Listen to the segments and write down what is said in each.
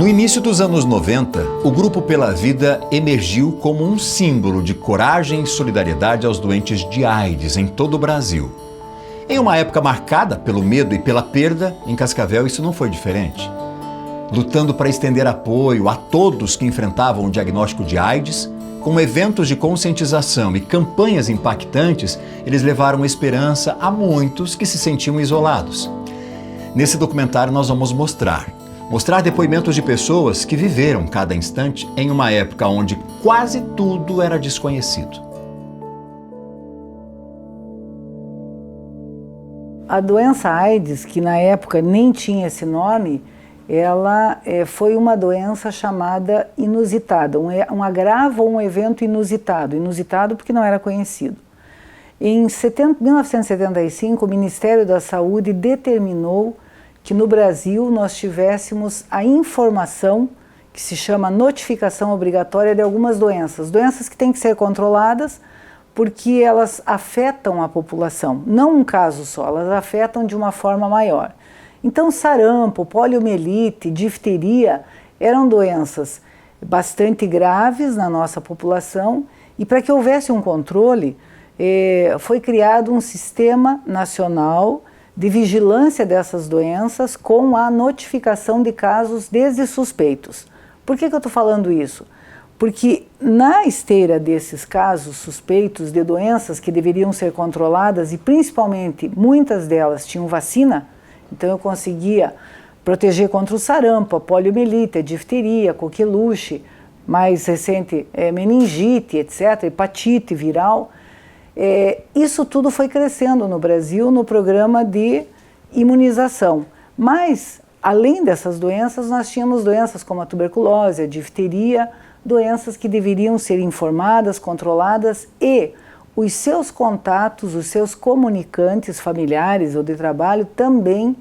No início dos anos 90, o Grupo Pela Vida emergiu como um símbolo de coragem e solidariedade aos doentes de AIDS em todo o Brasil. Em uma época marcada pelo medo e pela perda, em Cascavel isso não foi diferente. Lutando para estender apoio a todos que enfrentavam o diagnóstico de AIDS, com eventos de conscientização e campanhas impactantes, eles levaram esperança a muitos que se sentiam isolados. Nesse documentário nós vamos mostrar depoimentos de pessoas que viveram cada instante em uma época onde quase tudo era desconhecido. A doença AIDS, que na época nem tinha esse nome, ela foi uma doença chamada inusitada, um agravo ou um evento inusitado. Inusitado porque não era conhecido. Em 1975, o Ministério da Saúde determinou que no Brasil nós tivéssemos a informação que se chama notificação obrigatória de algumas doenças. Doenças que têm que ser controladas porque elas afetam a população. Não um caso só, elas afetam de uma forma maior. Então, sarampo, poliomielite, difteria eram doenças bastante graves na nossa população e para que houvesse um controle, foi criado um sistema nacional de vigilância dessas doenças com a notificação de casos desde suspeitos. Por que eu estou falando isso? Porque na esteira desses casos suspeitos de doenças que deveriam ser controladas e principalmente muitas delas tinham vacina, então eu conseguia proteger contra o sarampo, a poliomielite, a difteria, a coqueluche, mais recente meningite, etc., hepatite viral. Isso tudo foi crescendo no Brasil no programa de imunização. Mas, além dessas doenças, nós tínhamos doenças como a tuberculose, a difteria, doenças que deveriam ser informadas, controladas e os seus contatos, os seus comunicantes familiares ou de trabalho também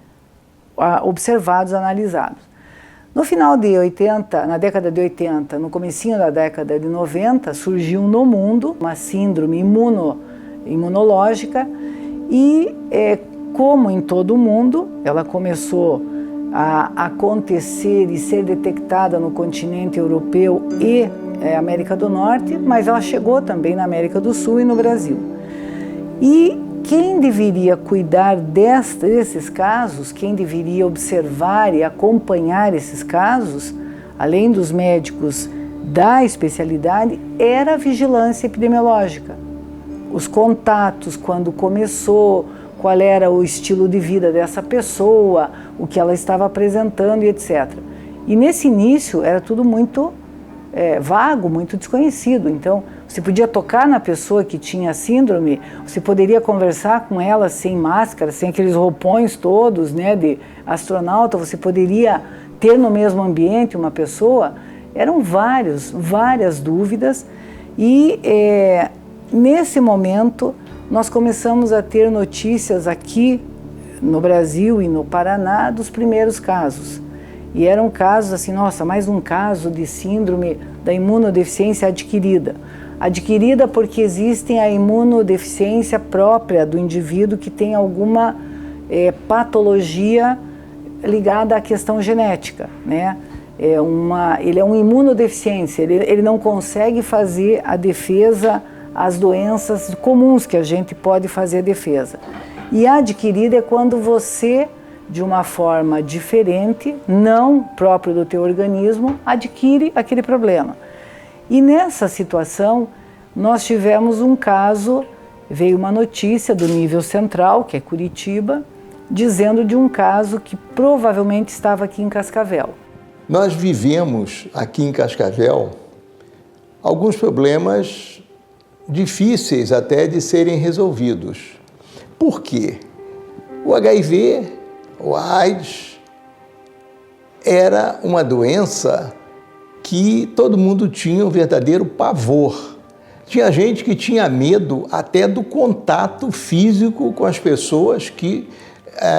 observados, analisados. No final de 80, na década de 80, no comecinho da década de 90, surgiu no mundo uma síndrome imunológica e, como em todo o mundo, ela começou a acontecer e ser detectada no continente europeu e América do Norte, mas ela chegou também na América do Sul e no Brasil. E quem deveria cuidar desses casos, quem deveria observar e acompanhar esses casos, além dos médicos da especialidade, era a vigilância epidemiológica. Os contatos, quando começou, qual era o estilo de vida dessa pessoa, o que ela estava apresentando e etc. E nesse início era tudo muito vago, muito desconhecido. Então, você podia tocar na pessoa que tinha síndrome, você poderia conversar com ela sem máscara, sem aqueles roupões todos, né, de astronauta, você poderia ter no mesmo ambiente uma pessoa. Eram várias dúvidas e nesse momento nós começamos a ter notícias aqui no Brasil e no Paraná dos primeiros casos. E eram casos assim, nossa, mais um caso de síndrome da imunodeficiência adquirida. Adquirida porque existe a imunodeficiência própria do indivíduo que tem alguma patologia ligada à questão genética, né? Ele é um imunodeficiência, ele não consegue fazer a defesa às doenças comuns que a gente pode fazer defesa. E a adquirida é quando você, de uma forma diferente, não próprio do teu organismo, adquire aquele problema. E nessa situação, nós tivemos um caso, veio uma notícia do nível central, que é Curitiba, dizendo de um caso que provavelmente estava aqui em Cascavel. Nós vivemos aqui em Cascavel alguns problemas difíceis até de serem resolvidos. Por quê? O HIV, o AIDS, era uma doença que todo mundo tinha um verdadeiro pavor. Tinha gente que tinha medo até do contato físico com as pessoas que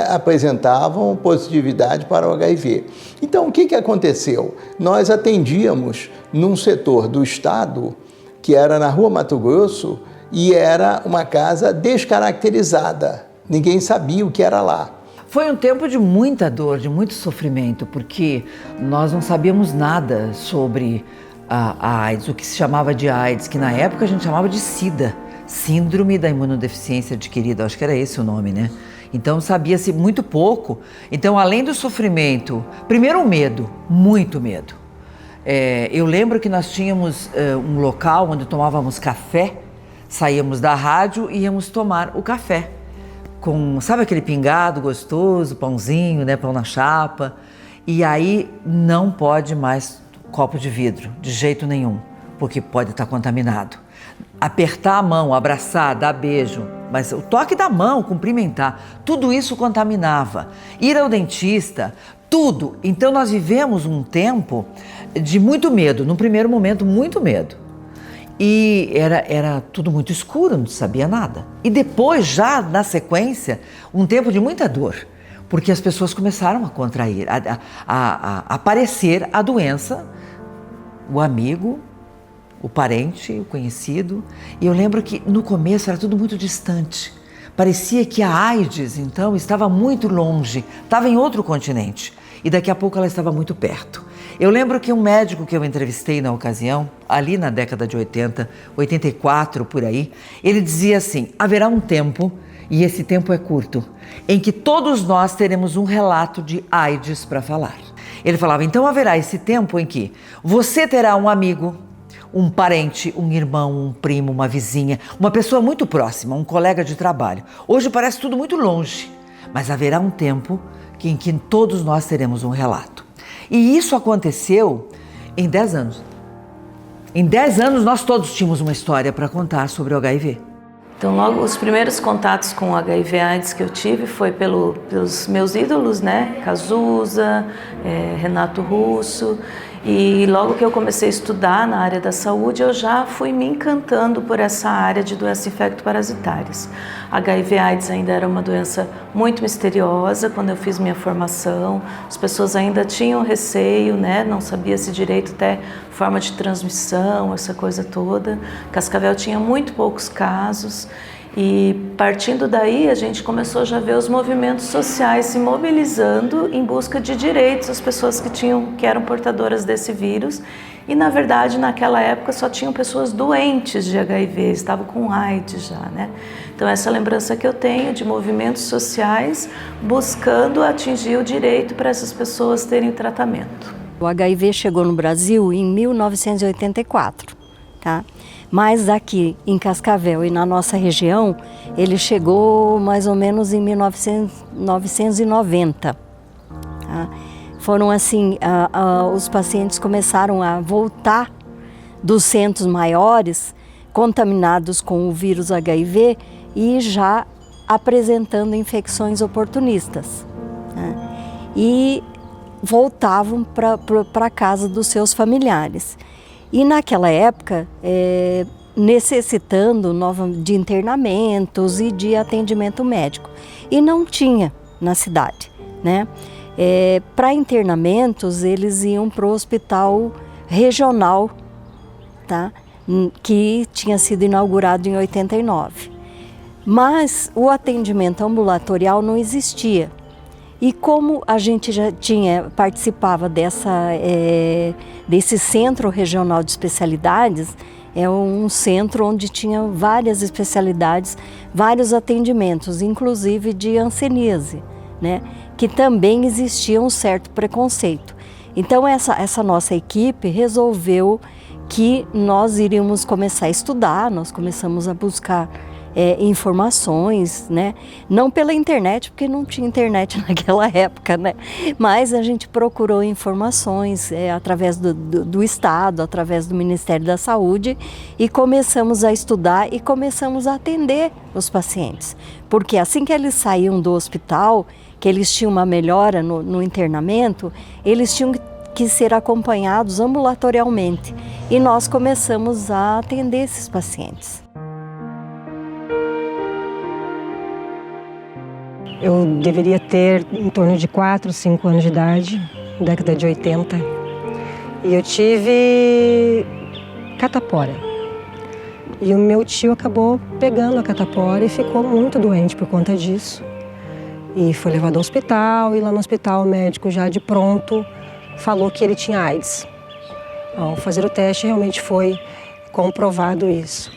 apresentavam positividade para o HIV. Então, o que aconteceu? Nós atendíamos num setor do Estado, que era na Rua Mato Grosso, e era uma casa descaracterizada. Ninguém sabia o que era lá. Foi um tempo de muita dor, de muito sofrimento, porque nós não sabíamos nada sobre a AIDS, o que se chamava de AIDS, que na época a gente chamava de SIDA, Síndrome da Imunodeficiência Adquirida, acho que era esse o nome, né? Então sabia-se muito pouco. Então, além do sofrimento, primeiro o medo, muito medo. Eu lembro que nós tínhamos um local onde tomávamos café, saíamos da rádio e íamos tomar o café. Sabe aquele pingado gostoso, pãozinho, né, pão na chapa? E aí não pode mais copo de vidro, de jeito nenhum, porque pode estar contaminado. Apertar a mão, abraçar, dar beijo, mas o toque da mão, cumprimentar, tudo isso contaminava. Ir ao dentista, tudo. Então nós vivemos um tempo de muito medo, no primeiro momento muito medo. E era tudo muito escuro, não sabia nada. E depois, já na sequência, um tempo de muita dor, porque as pessoas começaram a contrair, a aparecer a doença, o amigo, o parente, o conhecido. E eu lembro que no começo era tudo muito distante. Parecia que a AIDS, então, estava muito longe, estava em outro continente. E daqui a pouco ela estava muito perto. Eu lembro que um médico que eu entrevistei na ocasião, ali na década de 80, 84, por aí, ele dizia assim: haverá um tempo, e esse tempo é curto, em que todos nós teremos um relato de AIDS para falar. Ele falava, então haverá esse tempo em que você terá um amigo, um parente, um irmão, um primo, uma vizinha, uma pessoa muito próxima, um colega de trabalho. Hoje parece tudo muito longe, mas haverá um tempo em que todos nós teremos um relato. E isso aconteceu em 10 anos. Em 10 anos nós todos tínhamos uma história para contar sobre o HIV. Então, logo os primeiros contatos com o HIV/AIDS que eu tive foi pelos meus ídolos, né? Cazuza, Renato Russo. E logo que eu comecei a estudar na área da saúde, eu já fui me encantando por essa área de doenças infecto-parasitárias. HIV/AIDS ainda era uma doença muito misteriosa quando eu fiz minha formação. As pessoas ainda tinham receio, né? Não sabia-se direito até forma de transmissão, essa coisa toda. Cascavel tinha muito poucos casos. E partindo daí a gente começou já a ver os movimentos sociais se mobilizando em busca de direitos às pessoas que eram portadoras desse vírus. E na verdade naquela época só tinham pessoas doentes de HIV, estavam com AIDS já, né? Então essa lembrança que eu tenho de movimentos sociais buscando atingir o direito para essas pessoas terem tratamento. O HIV chegou no Brasil em 1984, tá? Mas aqui em Cascavel e na nossa região, ele chegou mais ou menos em 1990. Tá? Foram assim, os pacientes começaram a voltar dos centros maiores, contaminados com o vírus HIV e já apresentando infecções oportunistas. Tá? E voltavam para a casa dos seus familiares. E naquela época, necessitando de internamentos e de atendimento médico. E não tinha na cidade, né? Para internamentos, eles iam para o hospital regional, tá? Que tinha sido inaugurado em 89. Mas o atendimento ambulatorial não existia. E como a gente já participava desse Centro Regional de Especialidades, é um centro onde tinha várias especialidades, vários atendimentos, inclusive de hanseníase, né? Que também existia um certo preconceito. Então essa nossa equipe resolveu que nós iríamos começar a estudar, nós começamos a buscar informações, né? Não pela internet, porque não tinha internet naquela época, né? Mas a gente procurou informações através do Estado, através do Ministério da Saúde e começamos a estudar e começamos a atender os pacientes. Porque assim que eles saíam do hospital, que eles tinham uma melhora no internamento, eles tinham que ser acompanhados ambulatorialmente. E nós começamos a atender esses pacientes. Eu deveria ter em torno de 4, 5 anos de idade, década de 80. E eu tive catapora. E o meu tio acabou pegando a catapora e ficou muito doente por conta disso. E foi levado ao hospital, e lá no hospital o médico já de pronto falou que ele tinha AIDS. Ao fazer o teste realmente foi comprovado isso.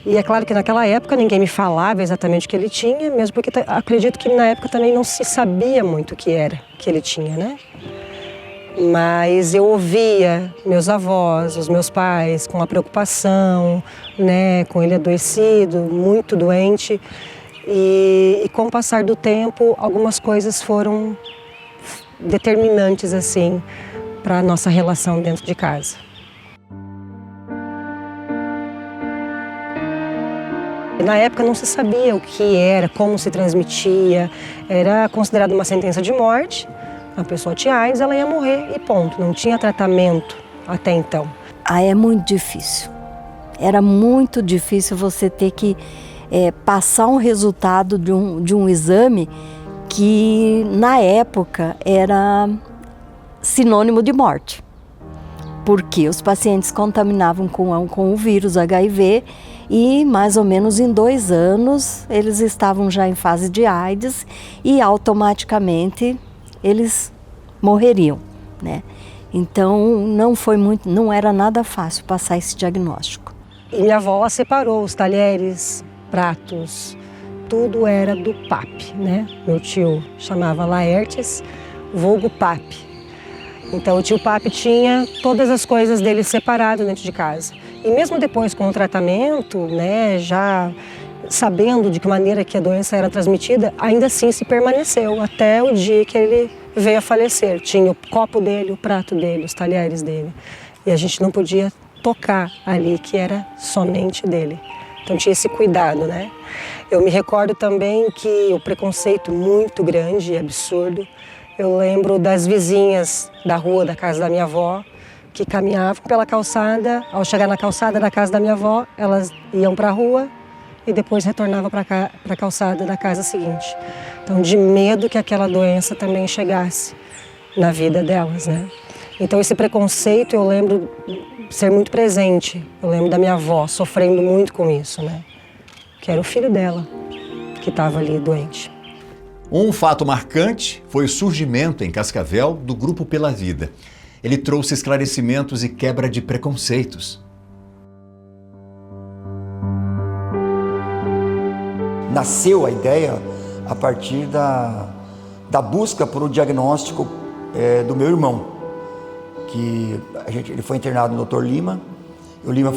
E é claro que naquela época ninguém me falava exatamente o que ele tinha, mesmo porque acredito que na época também não se sabia muito o que era que ele tinha, né? Mas eu ouvia meus avós, os meus pais com a preocupação, né, com ele adoecido, muito doente. E com o passar do tempo, algumas coisas foram determinantes assim para a nossa relação dentro de casa. Na época não se sabia o que era, como se transmitia, era considerado uma sentença de morte. A pessoa tinha AIDS, ela ia morrer e ponto, não tinha tratamento até então. É muito difícil. Era muito difícil você ter que passar um resultado de um exame que na época era sinônimo de morte. Porque os pacientes contaminavam com o vírus HIV e mais ou menos em 2 anos eles estavam já em fase de AIDS e automaticamente eles morreriam, né? Então não era nada fácil passar esse diagnóstico. E minha avó separou os talheres, pratos, tudo era do PAP, né? Meu tio chamava Laertes, vulgo PAP. Então o tio PAP tinha todas as coisas dele separado dentro de casa. E mesmo depois com o tratamento, né, já sabendo de que maneira que a doença era transmitida, ainda assim se permaneceu até o dia que ele veio a falecer. Tinha o copo dele, o prato dele, os talheres dele. E a gente não podia tocar ali, que era somente dele. Então tinha esse cuidado, né? Eu me recordo também que o preconceito muito grande e absurdo. Eu lembro das vizinhas da rua da casa da minha avó, que caminhavam pela calçada. Ao chegar na calçada da casa da minha avó, elas iam para a rua e depois retornavam para a calçada da casa seguinte. Então, de medo que aquela doença também chegasse na vida delas, né? Então, esse preconceito eu lembro ser muito presente. Eu lembro da minha avó sofrendo muito com isso, né? Que era o filho dela que estava ali doente. Um fato marcante foi o surgimento em Cascavel do Grupo Pela Vida. Ele trouxe esclarecimentos e quebra de preconceitos. Nasceu a ideia a partir da busca por um diagnóstico do meu irmão, que ele foi internado no Dr. Lima, e o Lima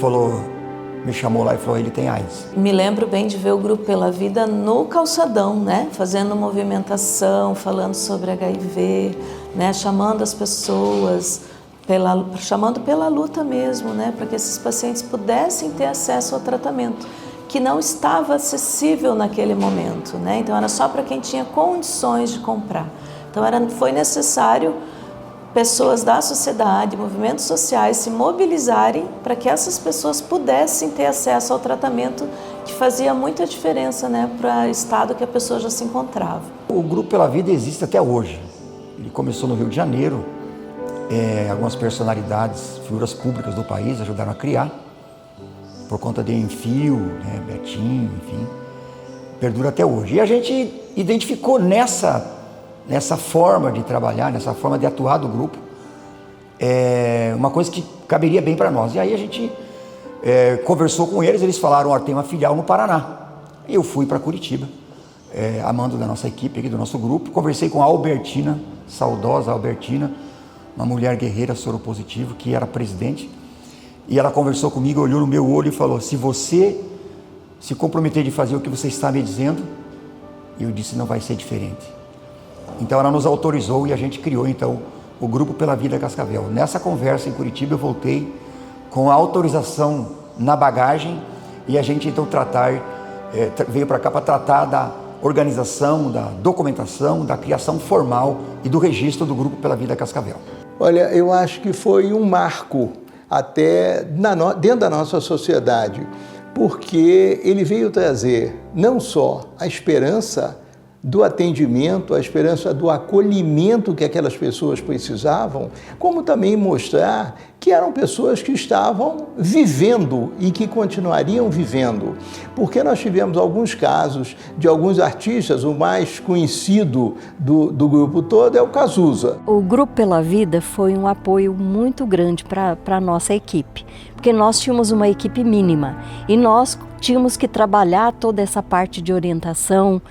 me chamou lá e falou, ele tem AIDS. Me lembro bem de ver o Grupo Pela Vida no calçadão, né? Fazendo movimentação, falando sobre HIV, né? Chamando as pessoas, chamando pela luta mesmo, né? Para que esses pacientes pudessem ter acesso ao tratamento, que não estava acessível naquele momento, né? Então era só para quem tinha condições de comprar. Então foi necessário pessoas da sociedade, movimentos sociais se mobilizarem para que essas pessoas pudessem ter acesso ao tratamento, que fazia muita diferença, né, para o estado que a pessoa já se encontrava. O Grupo Pela Vida existe até hoje. Ele começou no Rio de Janeiro, algumas personalidades, figuras públicas do país ajudaram a criar, por conta de Enfio, né, Betinho, enfim, perdura até hoje. E a gente identificou nessa forma de trabalhar, nessa forma de atuar do grupo, uma coisa que caberia bem para nós. E aí a gente conversou com eles falaram, tem uma filial no Paraná. E eu fui para Curitiba, a mando da nossa equipe, aqui, do nosso grupo, conversei com a Albertina, saudosa Albertina, uma mulher guerreira soropositiva, que era presidente, e ela conversou comigo, olhou no meu olho e falou, se você se comprometer de fazer o que você está me dizendo, eu disse, não vai ser diferente. Então ela nos autorizou e a gente criou então o Grupo Pela Vida Cascavel. Nessa conversa em Curitiba eu voltei com a autorização na bagagem e a gente então veio para cá para tratar da organização, da documentação, da criação formal e do registro do Grupo Pela Vida Cascavel. Olha, eu acho que foi um marco até dentro da nossa sociedade, porque ele veio trazer não só a esperança do atendimento, a esperança do acolhimento que aquelas pessoas precisavam, como também mostrar que eram pessoas que estavam vivendo e que continuariam vivendo. Porque nós tivemos alguns casos de alguns artistas, o mais conhecido do grupo todo é o Cazuza. O Grupo Pela Vida foi um apoio muito grande para a nossa equipe, porque nós tínhamos uma equipe mínima e nós tínhamos que trabalhar toda essa parte de orientação.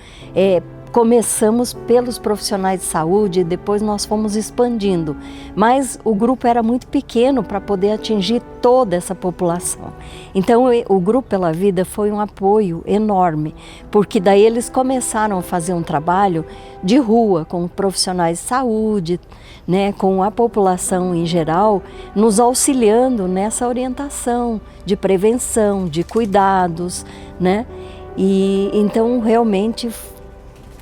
Começamos pelos profissionais de saúde, depois nós fomos expandindo, mas o grupo era muito pequeno para poder atingir toda essa população. Então o Grupo Pela Vida foi um apoio enorme, porque daí eles começaram a fazer um trabalho de rua com profissionais de saúde, né, com a população em geral, nos auxiliando nessa orientação de prevenção, de cuidados, né? E então realmente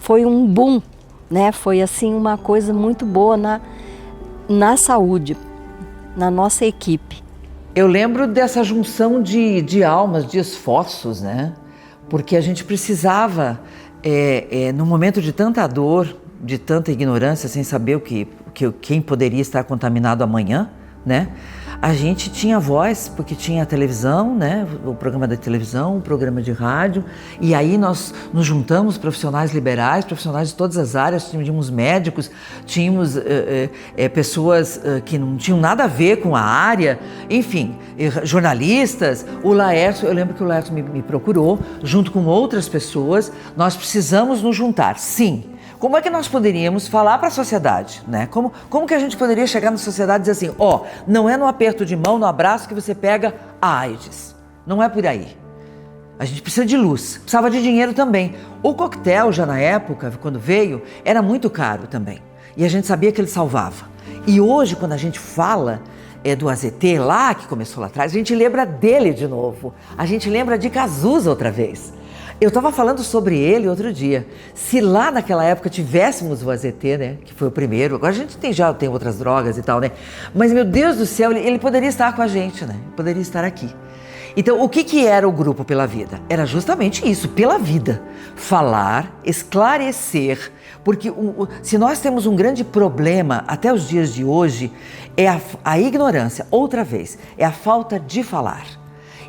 foi um boom, né? Foi assim uma coisa muito boa na saúde, na nossa equipe. Eu lembro dessa junção de almas, de esforços, né? Porque a gente precisava, num momento de tanta dor, de tanta ignorância, sem saber quem poderia estar contaminado amanhã, né? A gente tinha voz, porque tinha a televisão, né? O programa da televisão, o programa de rádio, e aí nós nos juntamos, profissionais liberais, profissionais de todas as áreas, tínhamos médicos, tínhamos pessoas que não tinham nada a ver com a área, enfim, jornalistas. O Laércio, eu lembro que o Laércio me procurou, junto com outras pessoas, nós precisamos nos juntar, sim. Como é que nós poderíamos falar para a sociedade, né? Como que a gente poderia chegar na sociedade e dizer assim, não é no aperto de mão, no abraço que você pega a AIDS. Não é por aí. A gente precisa de luz, precisava de dinheiro também. O coquetel, já na época, quando veio, era muito caro também. E a gente sabia que ele salvava. E hoje, quando a gente fala do AZT lá, que começou lá atrás, a gente lembra dele de novo. A gente lembra de Cazuza outra vez. Eu estava falando sobre ele outro dia. Se lá naquela época tivéssemos o AZT, né, que foi o primeiro, agora a gente já tem outras drogas e tal, né? Mas, meu Deus do céu, ele poderia estar com a gente, né? Poderia estar aqui. Então, o que era o Grupo Pela Vida? Era justamente isso, pela vida. Falar, esclarecer, porque se nós temos um grande problema até os dias de hoje, é a ignorância, outra vez, é a falta de falar.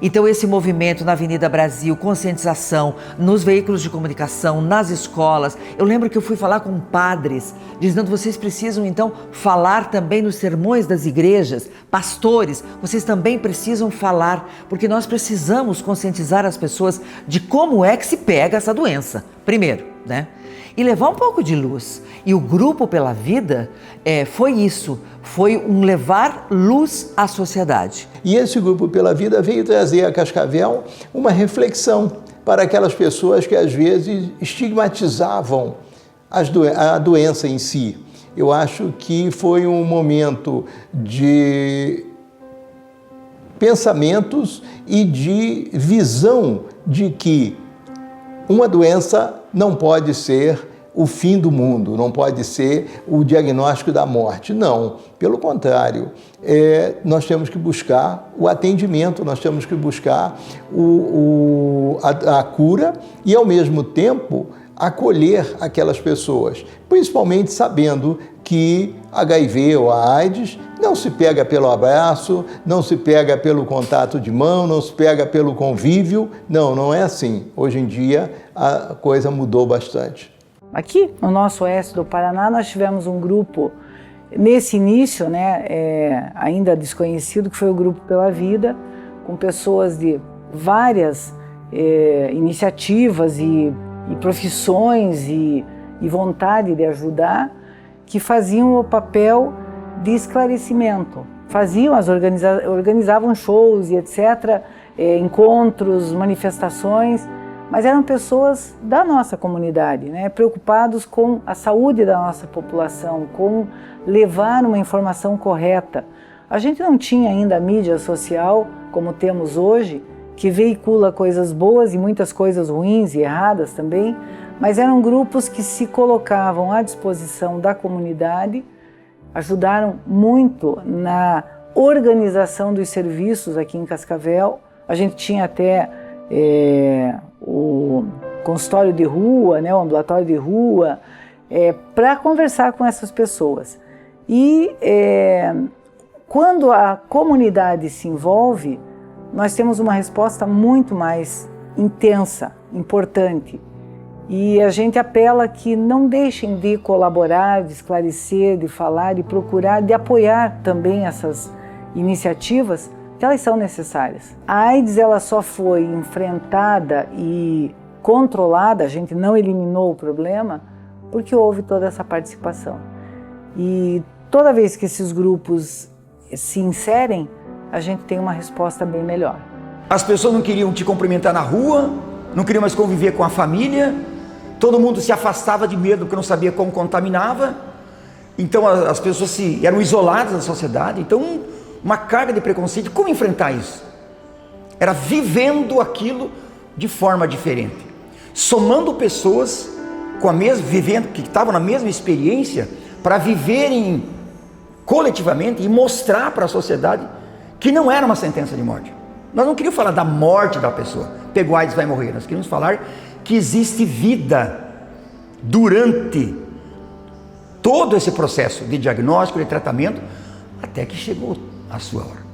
Então esse movimento na Avenida Brasil, conscientização, nos veículos de comunicação, nas escolas. Eu lembro que eu fui falar com padres, dizendo, vocês precisam então falar também nos sermões das igrejas, pastores, vocês também precisam falar, porque nós precisamos conscientizar as pessoas de como é que se pega essa doença, primeiro, né? E levar um pouco de luz. E o Grupo Pela Vida foi isso, foi um levar luz à sociedade. E esse Grupo Pela Vida veio trazer a Cascavel uma reflexão para aquelas pessoas que às vezes estigmatizavam a doença em si. Eu acho que foi um momento de pensamentos e de visão de que uma doença não pode ser o fim do mundo, não pode ser o diagnóstico da morte. Não, pelo contrário, nós temos que buscar o atendimento, nós temos que buscar a cura e, ao mesmo tempo, acolher aquelas pessoas, principalmente sabendo que HIV ou a AIDS não se pega pelo abraço, não se pega pelo contato de mão, não se pega pelo convívio. Não é assim. Hoje em dia a coisa mudou bastante. Aqui no nosso oeste do Paraná nós tivemos um grupo, nesse início, né, ainda desconhecido, que foi o Grupo Pela Vida, com pessoas de várias iniciativas e profissões e vontade de ajudar, que faziam o papel de esclarecimento. Organizavam shows e etc., encontros, manifestações, mas eram pessoas da nossa comunidade, né, preocupados com a saúde da nossa população, com levar uma informação correta. A gente não tinha ainda a mídia social como temos hoje, que veicula coisas boas e muitas coisas ruins e erradas também, mas eram grupos que se colocavam à disposição da comunidade, ajudaram muito na organização dos serviços aqui em Cascavel. A gente tinha até o consultório de rua, né, o ambulatório de rua, para conversar com essas pessoas. E quando a comunidade se envolve, nós temos uma resposta muito mais intensa, importante. E a gente apela que não deixem de colaborar, de esclarecer, de falar, de procurar, de apoiar também essas iniciativas, que elas são necessárias. A AIDS ela só foi enfrentada e controlada, a gente não eliminou o problema, porque houve toda essa participação. E toda vez que esses grupos se inserem, a gente tem uma resposta bem melhor. As pessoas não queriam te cumprimentar na rua, não queriam mais conviver com a família, todo mundo se afastava de medo porque não sabia como contaminava, então as pessoas eram isoladas da sociedade, então uma carga de preconceito. Como enfrentar isso? Era vivendo aquilo de forma diferente, somando pessoas vivendo, que estavam na mesma experiência, para viverem coletivamente e mostrar para a sociedade que não era uma sentença de morte. Nós não queríamos falar da morte da pessoa, pegou AIDS, vai morrer. Nós queríamos falar que existe vida durante todo esse processo de diagnóstico, de tratamento, até que chegou a sua hora.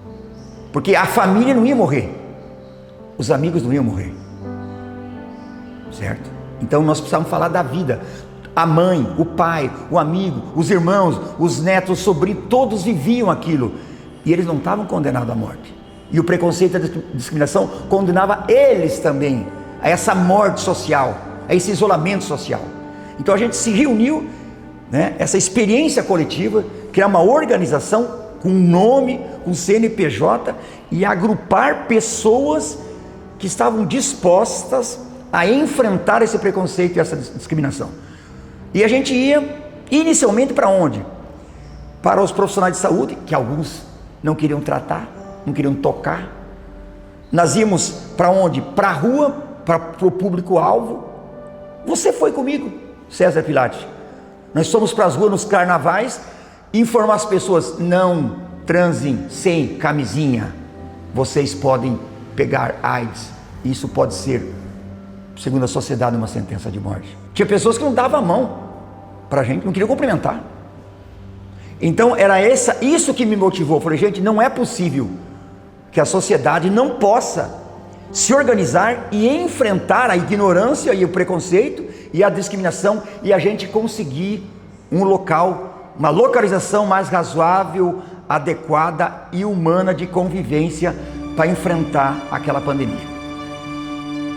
Porque a família não ia morrer, os amigos não iam morrer, certo? Então nós precisamos falar da vida. A mãe, o pai, o amigo, os irmãos, os netos, os sobrinhos, todos viviam aquilo. E eles não estavam condenados à morte. E o preconceito e a discriminação condenava eles também a essa morte social, a esse isolamento social. Então a gente se reuniu, né, essa experiência coletiva, criar uma organização com nome, com CNPJ, e agrupar pessoas que estavam dispostas a enfrentar esse preconceito e essa discriminação. E a gente ia inicialmente para onde? Para os profissionais de saúde, que alguns não queriam tratar, não queriam tocar. Nós íamos para onde? Para a rua, para o público-alvo. Você foi comigo, César Pilates. Nós fomos para as ruas nos carnavais, informar as pessoas: não transem sem camisinha, vocês podem pegar AIDS, isso pode ser, segundo a sociedade, uma sentença de morte. Tinha pessoas que não davam a mão para a gente, não queriam cumprimentar. Então era isso que me motivou. Eu falei: gente, não é possível que a sociedade não possa se organizar e enfrentar a ignorância e o preconceito e a discriminação, e a gente conseguir um local, uma localização mais razoável, adequada e humana de convivência para enfrentar aquela pandemia.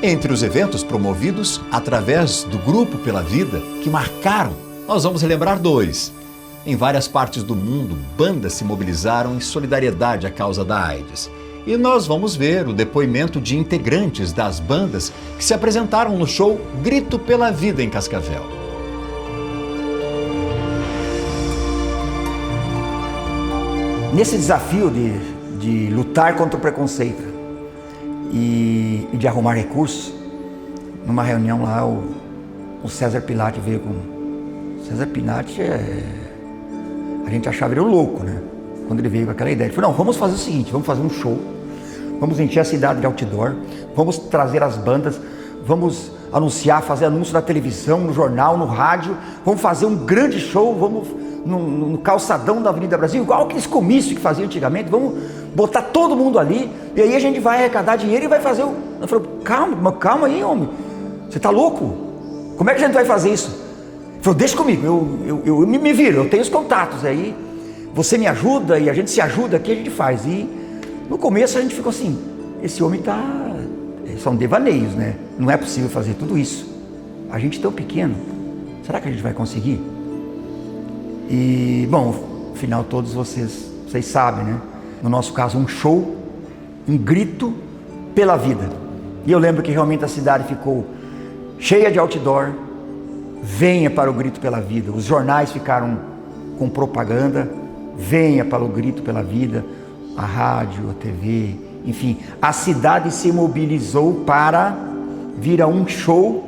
Entre os eventos promovidos através do Grupo Pela Vida, que marcaram, nós vamos relembrar 2. Em várias partes do mundo, bandas se mobilizaram em solidariedade à causa da AIDS. E nós vamos ver o depoimento de integrantes das bandas que se apresentaram no show Grito Pela Vida em Cascavel. Nesse desafio de lutar contra o preconceito e de arrumar recursos, numa reunião lá, o César Pilates veio com... César Pilates a gente achava ele louco, né? Quando ele veio com aquela ideia, ele falou: não, vamos fazer o seguinte, vamos fazer um show, vamos encher a cidade de outdoor, vamos trazer as bandas, vamos anunciar, fazer anúncio na televisão, no jornal, no rádio, vamos fazer um grande show, vamos no calçadão da Avenida Brasil, igual aqueles comícios que faziam antigamente, vamos botar todo mundo ali, e aí a gente vai arrecadar dinheiro e vai fazer o... Eu falei: calma aí, homem, você tá louco? Como é que a gente vai fazer isso? Ele falou: deixa comigo, eu me viro, eu tenho os contatos aí, você me ajuda e a gente se ajuda aqui, a gente faz. E no começo a gente ficou assim: esse homem são devaneios, né? Não é possível fazer tudo isso, a gente tão pequeno, será que a gente vai conseguir? E bom, afinal todos vocês sabem, né? No nosso caso, um show, um grito pela vida. E eu lembro que realmente a cidade ficou cheia de outdoor. Venha para o Grito Pela Vida. Os jornais ficaram com propaganda: venha para o Grito Pela Vida. A rádio, a TV, enfim, a cidade se mobilizou para vir a um show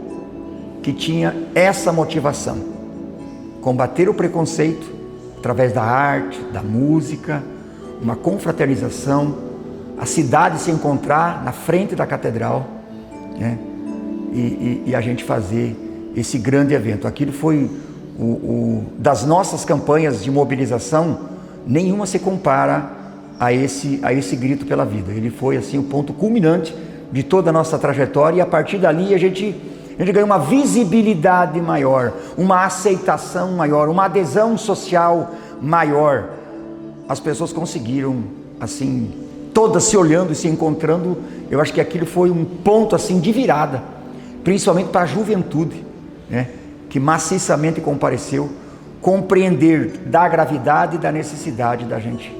que tinha essa motivação: combater o preconceito através da arte, da música, uma confraternização, a cidade se encontrar na frente da catedral, né? E a gente fazer esse grande evento. Aquilo foi das nossas campanhas de mobilização, nenhuma se compara a esse grito pela vida. Ele foi assim o ponto culminante de toda a nossa trajetória, e a partir dali a gente ganhou uma visibilidade maior, uma aceitação maior, uma adesão social maior. As pessoas conseguiram, assim, todas se olhando e se encontrando. Eu acho que aquilo foi um ponto assim de virada, principalmente para a juventude, né, que maciçamente compareceu, compreender da gravidade e da necessidade da gente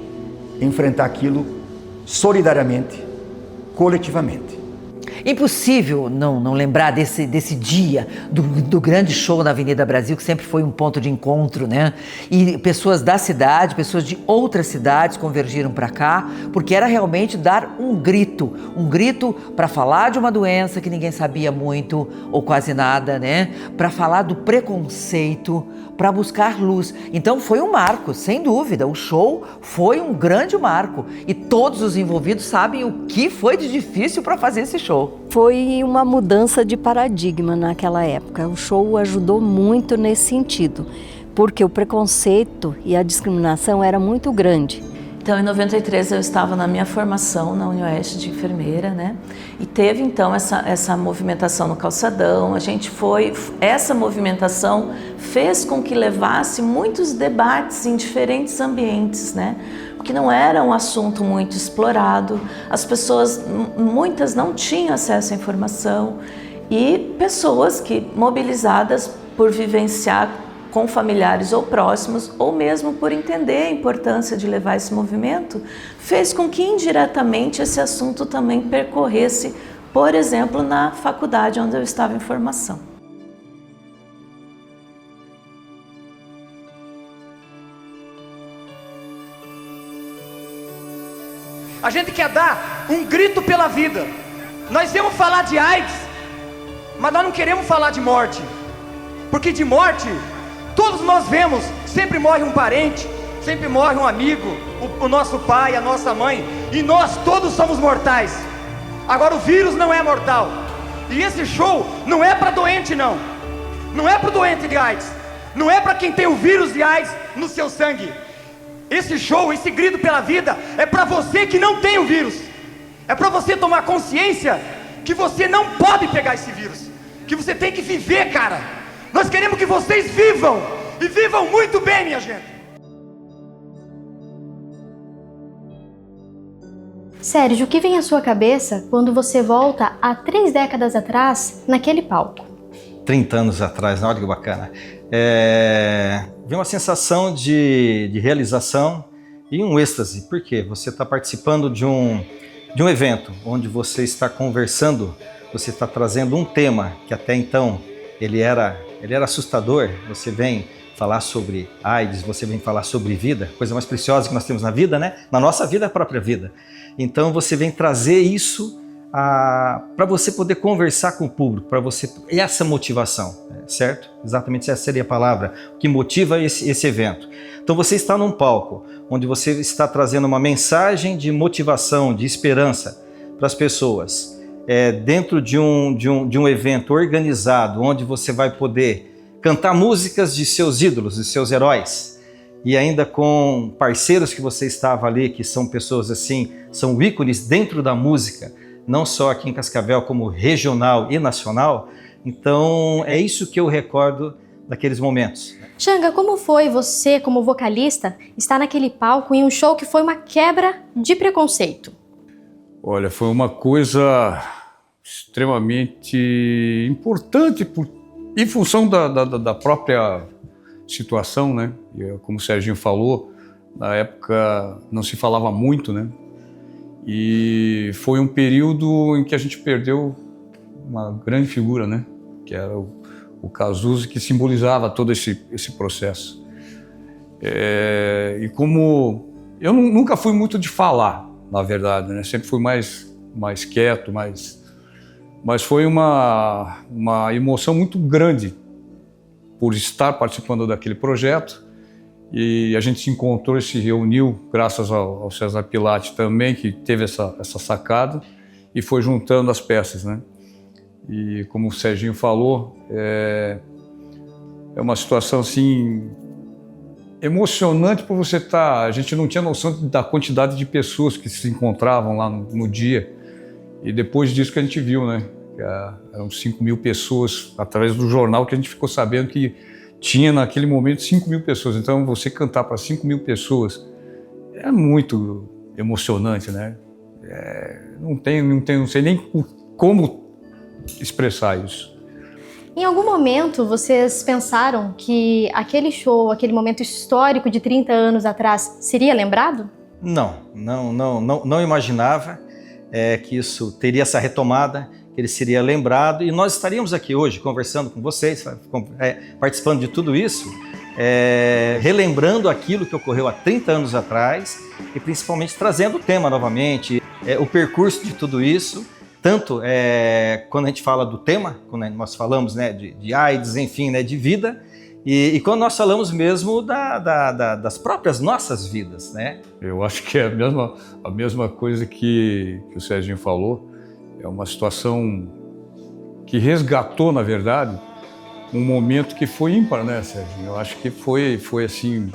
enfrentar aquilo solidariamente, coletivamente. Impossível não lembrar desse dia, do grande show na Avenida Brasil, que sempre foi um ponto de encontro, né? E pessoas da cidade, pessoas de outras cidades convergiram para cá, porque era realmente dar um grito para falar de uma doença que ninguém sabia muito ou quase nada, né? Para falar do preconceito, para buscar luz. Então foi um marco, sem dúvida. O show foi um grande marco e todos os envolvidos sabem o que foi de difícil para fazer esse show. Foi uma mudança de paradigma naquela época. O show ajudou muito nesse sentido, porque o preconceito e a discriminação era muito grande. Então, em 93, eu estava na minha formação na UniOeste de enfermeira, né? E teve, então, essa movimentação no calçadão. Essa movimentação fez com que levasse muitos debates em diferentes ambientes, né? Porque não era um assunto muito explorado. As pessoas, muitas não tinham acesso à informação. E pessoas que, mobilizadas por vivenciar com familiares ou próximos, ou mesmo por entender a importância de levar esse movimento, fez com que indiretamente esse assunto também percorresse, por exemplo, na faculdade onde eu estava em formação. A gente quer dar um grito pela vida. Nós vamos falar de AIDS, mas nós não queremos falar de morte, porque de morte todos nós vemos, sempre morre um parente, sempre morre um amigo, o nosso pai, a nossa mãe, e nós todos somos mortais. Agora o vírus não é mortal. E esse show não é para doente não. Não é para o doente de AIDS. Não é para quem tem o vírus de AIDS no seu sangue. Esse show, esse grito pela vida, é para você que não tem o vírus. É para você tomar consciência que você não pode pegar esse vírus, que você tem que viver, cara. Nós queremos que vocês vivam, e vivam muito bem, minha gente. Sérgio, o que vem à sua cabeça quando você volta a 3 décadas atrás, naquele palco? 30 anos atrás, olha que bacana. Vem uma sensação de realização e um êxtase. Por quê? Você está participando de um evento onde você está conversando, você está trazendo um tema que até então ele era assustador. Você vem falar sobre AIDS, você vem falar sobre vida, coisa mais preciosa que nós temos na vida, né? Na nossa vida, a própria vida. Então você vem trazer isso para você poder conversar com o público, para você, essa motivação, certo? Exatamente essa seria a palavra, o que motiva esse evento. Então você está num palco onde você está trazendo uma mensagem de motivação, de esperança para as pessoas. Dentro de um evento organizado, onde você vai poder cantar músicas de seus ídolos, de seus heróis, e ainda com parceiros que você estava ali, que são pessoas assim, são ícones dentro da música, não só aqui em Cascavel, como regional e nacional. Então é isso que eu recordo daqueles momentos. Xanga, como foi você, como vocalista, estar naquele palco em um show que foi uma quebra de preconceito? Olha, foi uma coisa extremamente importante em função da própria situação, né? Como o Serginho falou, na época não se falava muito, né? E foi um período em que a gente perdeu uma grande figura, né? Que era o Cazuza, que simbolizava todo esse processo. E como eu nunca fui muito de falar, na verdade, né? Sempre fui mais quieto, mas foi uma emoção muito grande por estar participando daquele projeto. E a gente se encontrou e se reuniu, graças ao César Pilate também, que teve essa sacada, e foi juntando as peças, né? E como o Serginho falou, é uma situação assim emocionante por você estar... A gente não tinha noção da quantidade de pessoas que se encontravam lá no dia. E depois disso que a gente viu, né? Que eram 5.000 pessoas, através do jornal que a gente ficou sabendo que tinha naquele momento 5.000 pessoas. Então você cantar para 5.000 pessoas é muito emocionante, né? Não sei nem como expressar isso. Em algum momento vocês pensaram que aquele show, aquele momento histórico de 30 anos atrás seria lembrado? Não imaginava que isso teria essa retomada, que ele seria lembrado, e nós estaríamos aqui hoje conversando com vocês, participando de tudo isso, relembrando aquilo que ocorreu há 30 anos atrás e principalmente trazendo o tema novamente, o percurso de tudo isso, tanto quando a gente fala do tema, quando nós falamos, né, de AIDS, enfim, né, de vida, e quando nós falamos mesmo das próprias nossas vidas, né? Eu acho que é a mesma coisa que o Serginho falou. É uma situação que resgatou, na verdade, um momento que foi ímpar, né, Serginho? Eu acho que foi assim,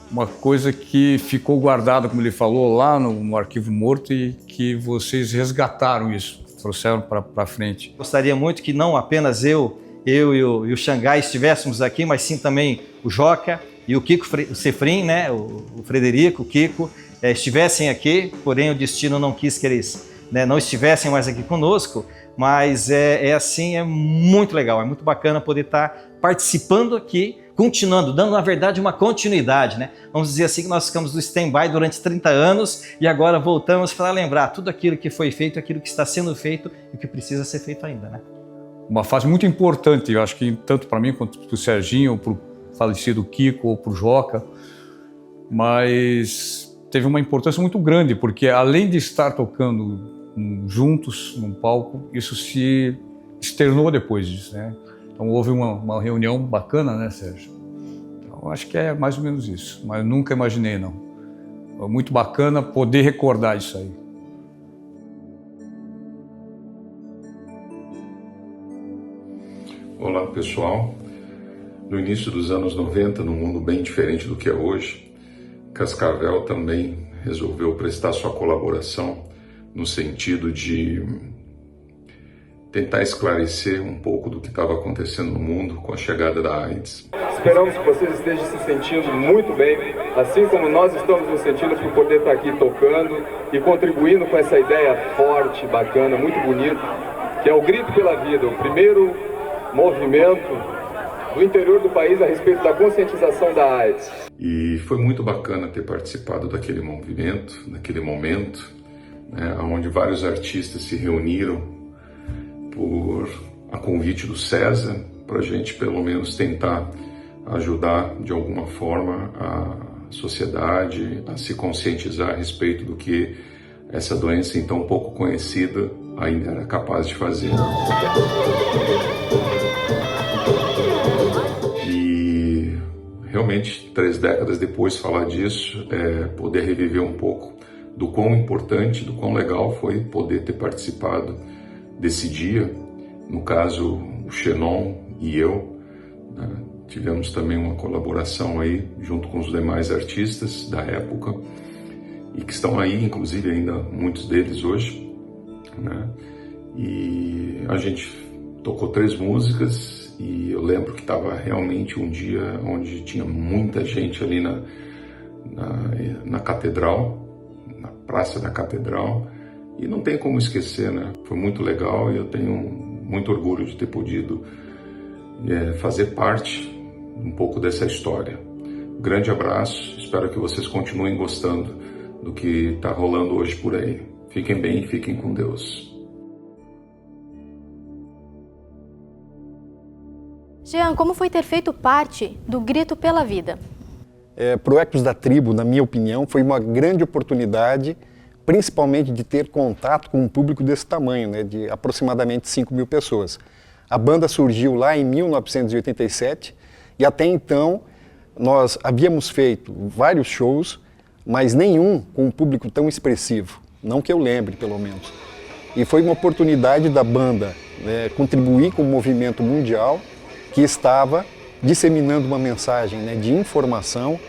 uma coisa que ficou guardada, como ele falou, lá no arquivo morto, e que vocês resgataram isso, trouxeram para frente. Gostaria muito que não apenas eu e o Xangai estivéssemos aqui, mas sim também o Joca e o Kiko Sefrim, né, o Frederico, o Kiko, estivessem aqui, porém o destino não quis que eles, né, não estivessem mais aqui conosco, mas assim, é muito legal, é muito bacana poder estar participando aqui, continuando, dando na verdade uma continuidade, né? Vamos dizer assim que nós ficamos no stand-by durante 30 anos e agora voltamos para lembrar tudo aquilo que foi feito, aquilo que está sendo feito e o que precisa ser feito ainda, né? Uma fase muito importante, eu acho que tanto para mim quanto para o Serginho, para o falecido Kiko ou para o Joca, mas teve uma importância muito grande, porque além de estar tocando juntos num palco, isso se externou depois disso, né? Então houve uma reunião bacana, né, Sérgio? Então acho que é mais ou menos isso, mas nunca imaginei, não. É muito bacana poder recordar isso aí. Olá, pessoal. No início dos anos 90, num mundo bem diferente do que é hoje, Cascavel também resolveu prestar sua colaboração no sentido de tentar esclarecer um pouco do que estava acontecendo no mundo com a chegada da AIDS. Esperamos que vocês estejam se sentindo muito bem, assim como nós estamos nos sentindo por poder estar aqui tocando e contribuindo com essa ideia forte, bacana, muito bonita, que é o Grito pela Vida, o primeiro movimento do interior do país a respeito da conscientização da AIDS. E foi muito bacana ter participado daquele movimento, naquele momento, né, onde vários artistas se reuniram por a convite do César, para a gente pelo menos tentar ajudar de alguma forma a sociedade a se conscientizar a respeito do que essa doença então pouco conhecida ainda era capaz de fazer. E realmente 3 décadas depois falar disso, poder reviver um pouco do quão importante, do quão legal foi poder ter participado desse dia. No caso, o Xenon e eu, né, tivemos também uma colaboração aí junto com os demais artistas da época e que estão aí, inclusive ainda muitos deles hoje, né? E a gente tocou 3 músicas e eu lembro que estava realmente um dia onde tinha muita gente ali na catedral, na Praça da Catedral, e não tem como esquecer, né? Foi muito legal e eu tenho muito orgulho de ter podido fazer parte um pouco dessa história. Grande abraço, espero que vocês continuem gostando do que está rolando hoje por aí. Fiquem bem e fiquem com Deus. Jean, como foi ter feito parte do Grito pela Vida? Para o Ecos da Tribo, na minha opinião, foi uma grande oportunidade, principalmente de ter contato com um público desse tamanho, né, de aproximadamente 5.000 pessoas. A banda surgiu lá em 1987 e até então nós havíamos feito vários shows, mas nenhum com um público tão expressivo, não que eu lembre, pelo menos. E foi uma oportunidade da banda, né, contribuir com o movimento mundial que estava disseminando uma mensagem, né, de informação,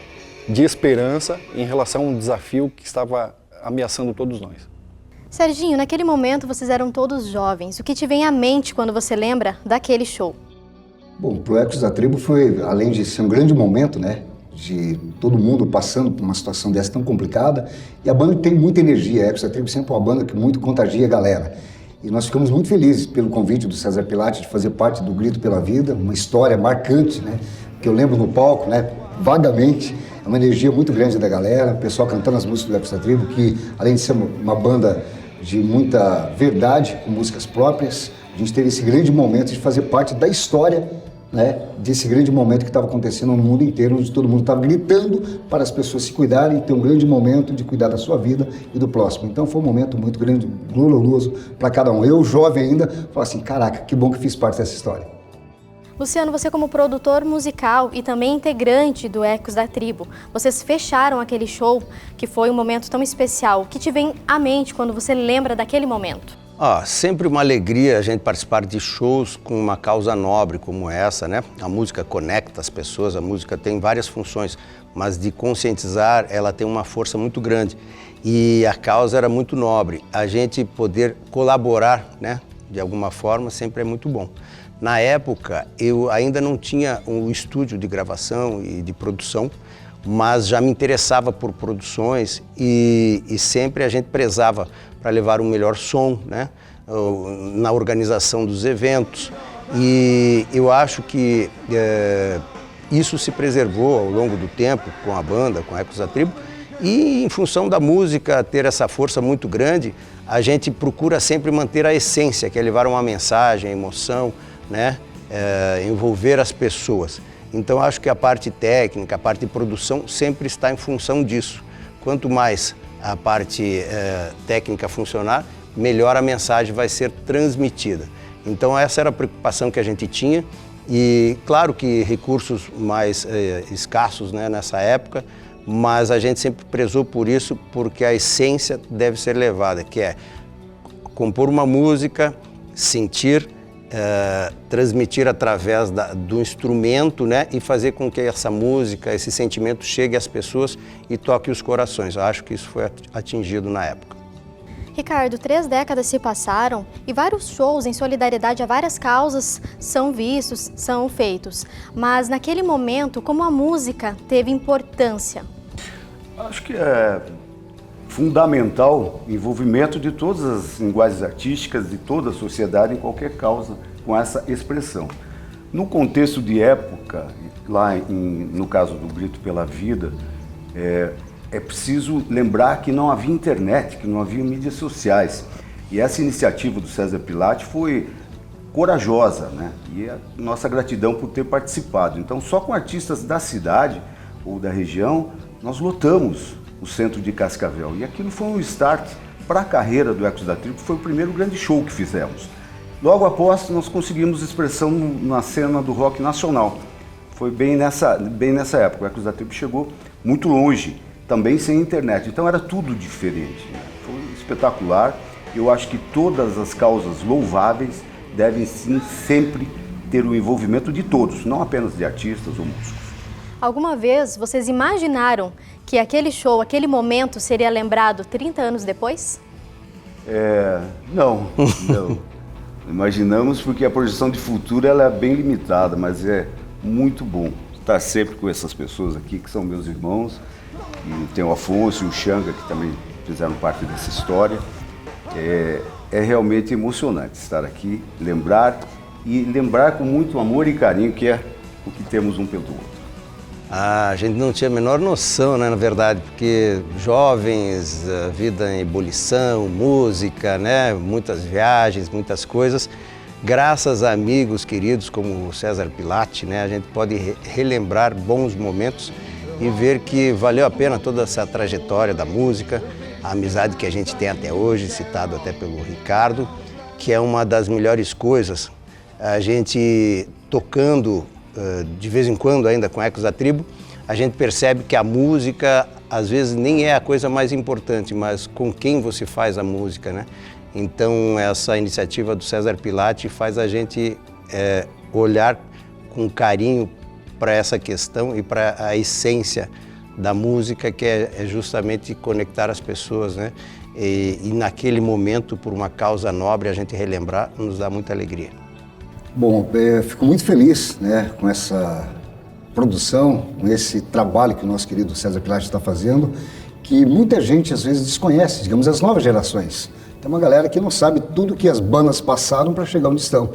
de esperança em relação a um desafio que estava ameaçando todos nós. Serginho, naquele momento vocês eram todos jovens. O que te vem à mente quando você lembra daquele show? Bom, pro Ecos da Tribo foi, além de ser um grande momento, né, de todo mundo passando por uma situação dessa tão complicada, e a banda tem muita energia. A Ecos da Tribo sempre é uma banda que muito contagia a galera. E nós ficamos muito felizes pelo convite do César Pilate de fazer parte do Grito pela Vida, uma história marcante, né, que eu lembro no palco, né, vagamente. É uma energia muito grande da galera, o pessoal cantando as músicas do Ecos da Tribo, que além de ser uma banda de muita verdade, com músicas próprias, a gente teve esse grande momento de fazer parte da história, né, desse grande momento que estava acontecendo no mundo inteiro, onde todo mundo estava gritando para as pessoas se cuidarem, ter um grande momento de cuidar da sua vida e do próximo. Então foi um momento muito grande, glorioso para cada um. Eu, jovem ainda, falei assim, caraca, que bom que fiz parte dessa história. Luciano, você como produtor musical e também integrante do Ecos da Tribo, vocês fecharam aquele show que foi um momento tão especial. O que te vem à mente quando você lembra daquele momento? Sempre uma alegria a gente participar de shows com uma causa nobre como essa, né? A música conecta as pessoas, a música tem várias funções, mas de conscientizar ela tem uma força muito grande. E a causa era muito nobre. A gente poder colaborar, né, de alguma forma sempre é muito bom. Na época, eu ainda não tinha um estúdio de gravação e de produção, mas já me interessava por produções e sempre a gente prezava para levar um melhor som, né, na organização dos eventos. E eu acho que isso se preservou ao longo do tempo com a banda, com a Ecos da Tribo, e em função da música ter essa força muito grande, a gente procura sempre manter a essência, que é levar uma mensagem, emoção, né? Envolver as pessoas. Então acho que a parte técnica, a parte de produção sempre está em função disso. Quanto mais a parte técnica funcionar, melhor a mensagem vai ser transmitida. Então essa era a preocupação que a gente tinha e claro que recursos mais escassos, né, nessa época, mas a gente sempre prezou por isso porque a essência deve ser levada, que é compor uma música, sentir, transmitir através do instrumento, né, e fazer com que essa música, esse sentimento chegue às pessoas e toque os corações. Eu acho que isso foi atingido na época. Ricardo, 3 décadas se passaram e vários shows em solidariedade a várias causas são vistos, são feitos. Mas naquele momento, como a música teve importância? Acho que é fundamental o envolvimento de todas as linguagens artísticas, de toda a sociedade em qualquer causa com essa expressão. No contexto de época, lá no caso do Grito pela Vida, é preciso lembrar que não havia internet, que não havia mídias sociais. E essa iniciativa do César Pilate foi corajosa, né? E a nossa gratidão por ter participado. Então, só com artistas da cidade ou da região, nós lotamos o centro de Cascavel. E aquilo foi um start para a carreira do Ecos da Tribo, foi o primeiro grande show que fizemos. Logo após, nós conseguimos expressão na cena do rock nacional. Foi bem nessa época. O Ecos da Tribo chegou muito longe, também sem internet. Então era tudo diferente. Foi espetacular. Eu acho que todas as causas louváveis devem sim sempre ter o envolvimento de todos, não apenas de artistas ou músicos. Alguma vez vocês imaginaram que aquele show, aquele momento seria lembrado 30 anos depois? Não. Imaginamos porque a projeção de futuro ela é bem limitada, mas é muito bom estar sempre com essas pessoas aqui, que são meus irmãos. E tem o Afonso e o Xanga, que também fizeram parte dessa história. É realmente emocionante estar aqui, lembrar com muito amor e carinho, que é o que temos um pelo outro. A gente não tinha a menor noção, né, na verdade, porque jovens, vida em ebulição, música, né, muitas viagens, muitas coisas. Graças a amigos queridos como o César Pilate, né, a gente pode relembrar bons momentos e ver que valeu a pena toda essa trajetória da música, a amizade que a gente tem até hoje, citado até pelo Ricardo, que é uma das melhores coisas. A gente tocando de vez em quando ainda com Ecos da Tribo, a gente percebe que a música às vezes nem é a coisa mais importante, mas com quem você faz a música, né? Então essa iniciativa do César Pilate faz a gente olhar com carinho para essa questão e para a essência da música, que é justamente conectar as pessoas, né? E naquele momento, por uma causa nobre, a gente relembrar, nos dá muita alegria. Bom, eu fico muito feliz, né, com essa produção, com esse trabalho que o nosso querido César Pilate está fazendo, que muita gente às vezes desconhece, digamos, as novas gerações. Tem uma galera que não sabe tudo que as bandas passaram para chegar onde estão.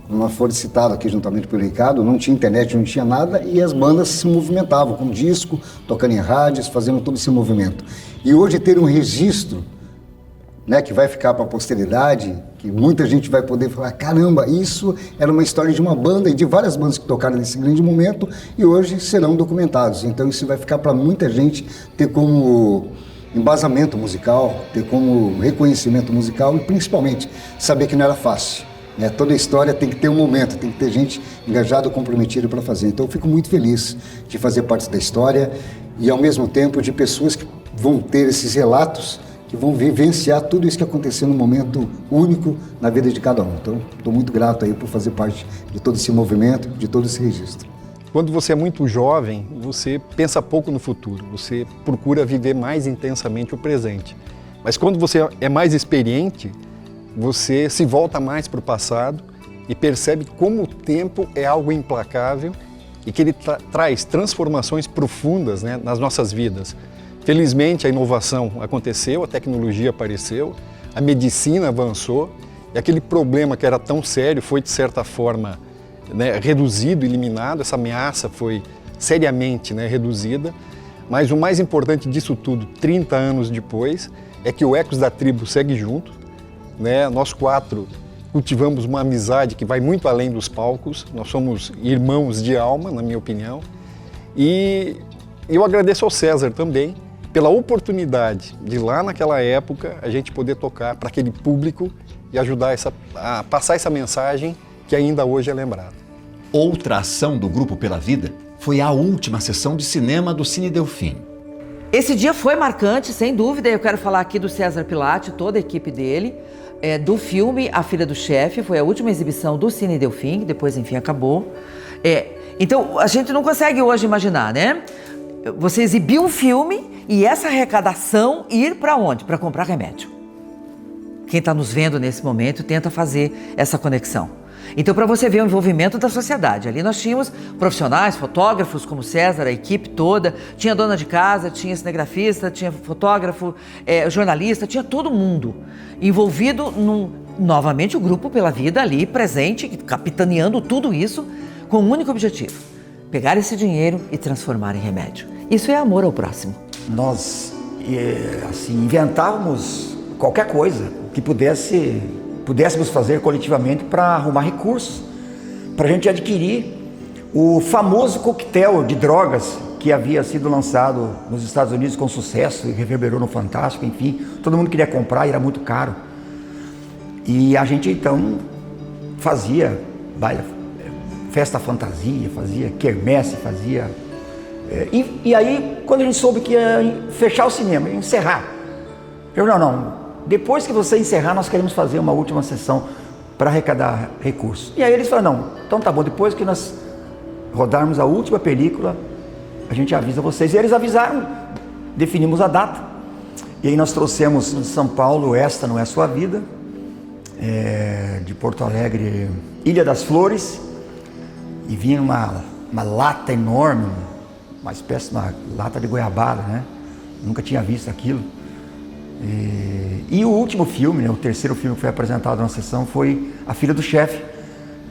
Como nós foi citado aqui juntamente pelo Ricardo, não tinha internet, não tinha nada, e as bandas se movimentavam com disco, tocando em rádios, fazendo todo esse movimento. E hoje ter um registro, né, que vai ficar para a posteridade, que muita gente vai poder falar, caramba, isso era uma história de uma banda e de várias bandas que tocaram nesse grande momento e hoje serão documentados. Então isso vai ficar para muita gente ter como embasamento musical, ter como reconhecimento musical e principalmente saber que não era fácil. Né? Toda história tem que ter um momento, tem que ter gente engajada, comprometida para fazer. Então eu fico muito feliz de fazer parte da história e ao mesmo tempo de pessoas que vão ter esses relatos, que vão vivenciar tudo isso que aconteceu num momento único na vida de cada um. Então, estou muito grato aí por fazer parte de todo esse movimento, de todo esse registro. Quando você é muito jovem, você pensa pouco no futuro, você procura viver mais intensamente o presente. Mas quando você é mais experiente, você se volta mais para o passado e percebe como o tempo é algo implacável e que ele traz transformações profundas, né, nas nossas vidas. Felizmente a inovação aconteceu, a tecnologia apareceu, a medicina avançou e aquele problema que era tão sério foi de certa forma, né, reduzido, eliminado, essa ameaça foi seriamente, né, reduzida, mas o mais importante disso tudo, 30 anos depois, é que o Ecos da Tribo segue junto, né? Nós 4 cultivamos uma amizade que vai muito além dos palcos, nós somos irmãos de alma, na minha opinião, e eu agradeço ao César também, pela oportunidade de lá naquela época a gente poder tocar para aquele público e ajudar a passar essa mensagem que ainda hoje é lembrada. Outra ação do Grupo Pela Vida foi a última sessão de cinema do Cine Delfim. Esse dia foi marcante, sem dúvida. Eu quero falar aqui do César Pilate, toda a equipe dele, do filme A Filha do Chefe. Foi a última exibição do Cine Delfim, que depois, enfim, acabou. Então, a gente não consegue hoje imaginar, né? Você exibir um filme e essa arrecadação ir para onde? Para comprar remédio. Quem está nos vendo nesse momento tenta fazer essa conexão. Então, para você ver o envolvimento da sociedade, ali nós tínhamos profissionais, fotógrafos como César, a equipe toda, tinha dona de casa, tinha cinegrafista, tinha fotógrafo, jornalista, tinha todo mundo envolvido novamente o Grupo Pela Vida ali presente, capitaneando tudo isso com um único objetivo: pegar esse dinheiro e transformar em remédio. Isso é amor ao próximo. Nós, assim, inventávamos qualquer coisa que pudéssemos fazer coletivamente para arrumar recursos, para a gente adquirir o famoso coquetel de drogas que havia sido lançado nos Estados Unidos com sucesso e reverberou no Fantástico, enfim, todo mundo queria comprar e era muito caro. E a gente então fazia festa fantasia, fazia quermesse, fazia... E aí, quando a gente soube que ia fechar o cinema, ia encerrar, eu não, depois que você encerrar, nós queremos fazer uma última sessão para arrecadar recursos. E aí eles falaram, não, então tá bom, depois que nós rodarmos a última película, a gente avisa vocês. E eles avisaram, definimos a data, e aí nós trouxemos de São Paulo Esta Não É Sua Vida, de Porto Alegre, Ilha das Flores, e vinha uma lata enorme, uma espécie de uma lata de goiabada, né? Nunca tinha visto aquilo. E o último filme, né, o terceiro filme que foi apresentado na sessão foi A Filha do Chefe,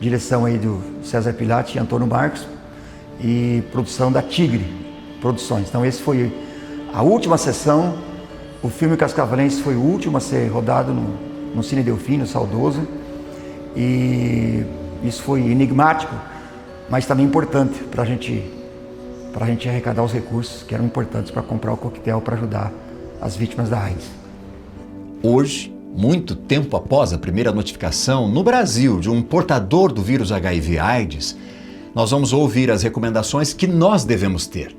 direção aí do César Pilate e Antônio Marcos, e produção da Tigre Produções. Então esse foi a última sessão. O filme Cascavelense foi o último a ser rodado no Cine Delfim, no Saudoso, e isso foi enigmático, mas também importante para a gente arrecadar os recursos que eram importantes para comprar o coquetel para ajudar as vítimas da AIDS. Hoje, muito tempo após a primeira notificação no Brasil de um portador do vírus HIV/AIDS, nós vamos ouvir as recomendações que nós devemos ter.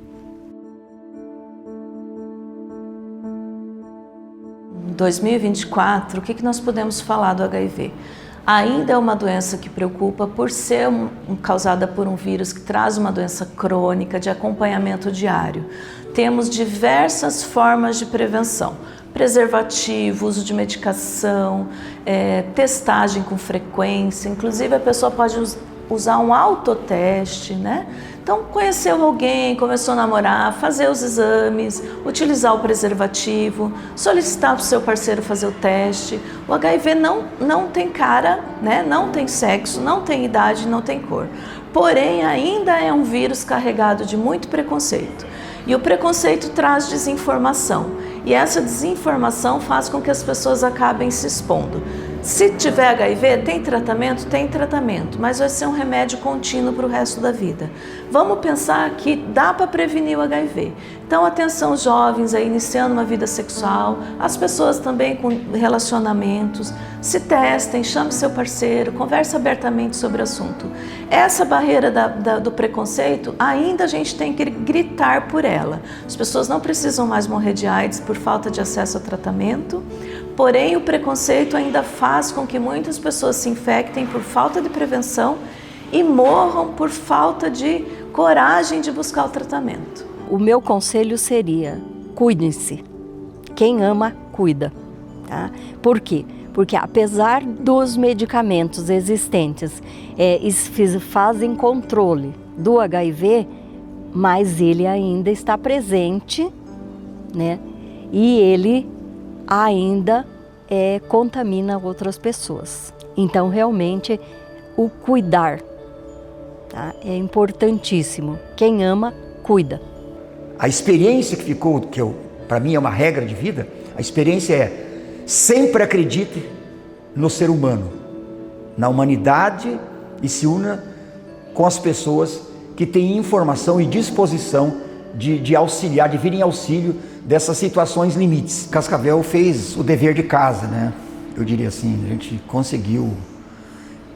Em 2024, o que nós podemos falar do HIV? ainda é uma doença que preocupa por ser causada por um vírus que traz uma doença crônica de acompanhamento diário. Temos diversas formas de prevenção: preservativo, uso de medicação, testagem com frequência, inclusive a pessoa pode usar um autoteste, né? Então, conheceu alguém, começou a namorar, fazer os exames, utilizar o preservativo, solicitar para o seu parceiro fazer o teste. O HIV não tem cara, né? Não tem sexo, não tem idade, não tem cor. Porém, ainda é um vírus carregado de muito preconceito. E o preconceito traz desinformação. E essa desinformação faz com que as pessoas acabem se expondo. Se tiver HIV, tem tratamento? Tem tratamento, mas vai ser um remédio contínuo para o resto da vida. Vamos pensar que dá para prevenir o HIV. Então, atenção jovens aí iniciando uma vida sexual, as pessoas também com relacionamentos, se testem, chame seu parceiro, converse abertamente sobre o assunto. Essa barreira do preconceito, ainda a gente tem que gritar por ela. As pessoas não precisam mais morrer de AIDS por falta de acesso ao tratamento, porém o preconceito ainda faz com que muitas pessoas se infectem por falta de prevenção e morram por falta de coragem de buscar o tratamento. O meu conselho seria: cuidem-se. Quem ama, cuida. Tá? Por quê? Porque apesar dos medicamentos existentes, fazem controle do HIV, mas ele ainda está presente, né? E ele ainda contamina outras pessoas. Então, realmente, o cuidar, tá? É importantíssimo. Quem ama, cuida. A experiência que ficou, para mim é uma regra de vida, a experiência é: sempre acredite no ser humano, na humanidade, e se una com as pessoas que têm informação e disposição de auxiliar, de vir em auxílio dessas situações limites. Cascavel fez o dever de casa, né? Eu diria assim, a gente conseguiu.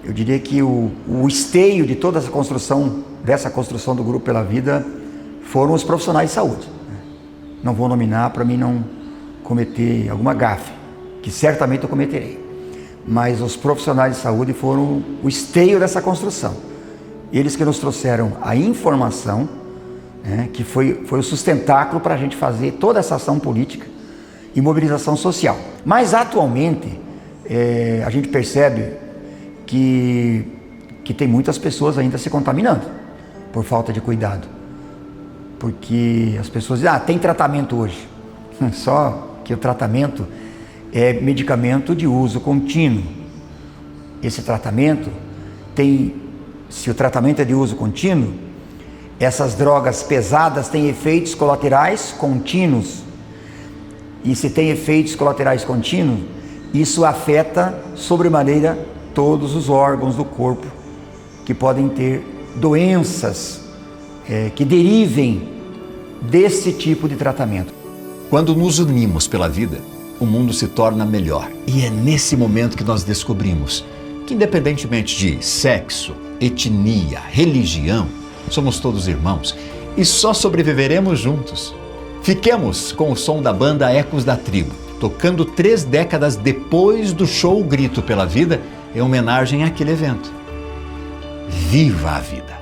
Eu diria que o esteio de toda essa construção do Grupo Pela Vida foram os profissionais de saúde. Não vou nominar para mim não cometer alguma gafe, que certamente eu cometerei. Mas os profissionais de saúde foram o esteio dessa construção. Eles que nos trouxeram a informação, né, que foi o sustentáculo para a gente fazer toda essa ação política e mobilização social. Mas atualmente a gente percebe que tem muitas pessoas ainda se contaminando por falta de cuidado. Porque as pessoas dizem: tem tratamento hoje. Só que o tratamento é medicamento de uso contínuo. Esse tratamento se o tratamento é de uso contínuo, essas drogas pesadas têm efeitos colaterais contínuos. E se tem efeitos colaterais contínuos, isso afeta sobremaneira todos os órgãos do corpo que podem ter doenças que derivem desse tipo de tratamento. Quando nos unimos pela vida, o mundo se torna melhor. E é nesse momento que nós descobrimos que, independentemente de sexo, etnia, religião, somos todos irmãos e só sobreviveremos juntos. Fiquemos com o som da banda Ecos da Tribo, tocando 3 décadas depois do show Grito Pela Vida, em homenagem àquele evento. Viva a vida!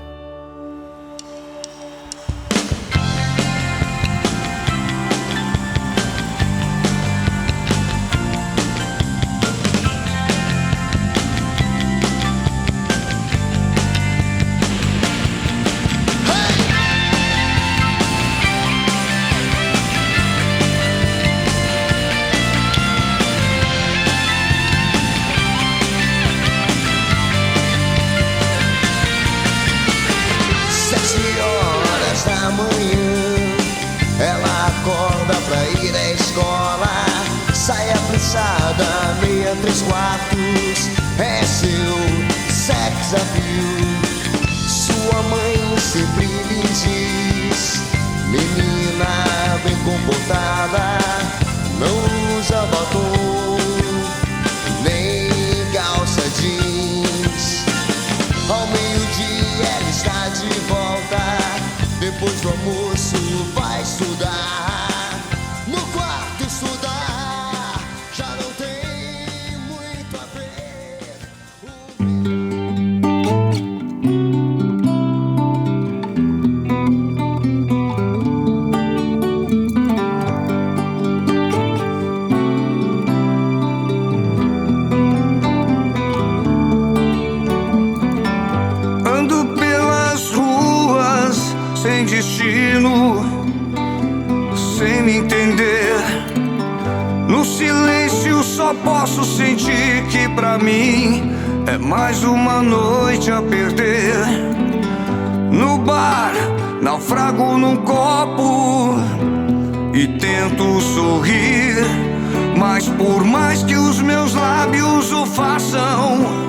Meia 3/4 é seu sex appeal. Sua mãe sempre lhe diz: menina bem comportada, não usa batom, nem calça jeans. Ao meio-dia ela está de volta, depois do almoço vai estudar. No quarto estudar. Já não tem muito a ver. destino, sem me entender. No silêncio só posso sentir que pra mim é mais uma noite a perder. No bar, naufrago num copo e tento sorrir, mas por mais que os meus lábios o façam,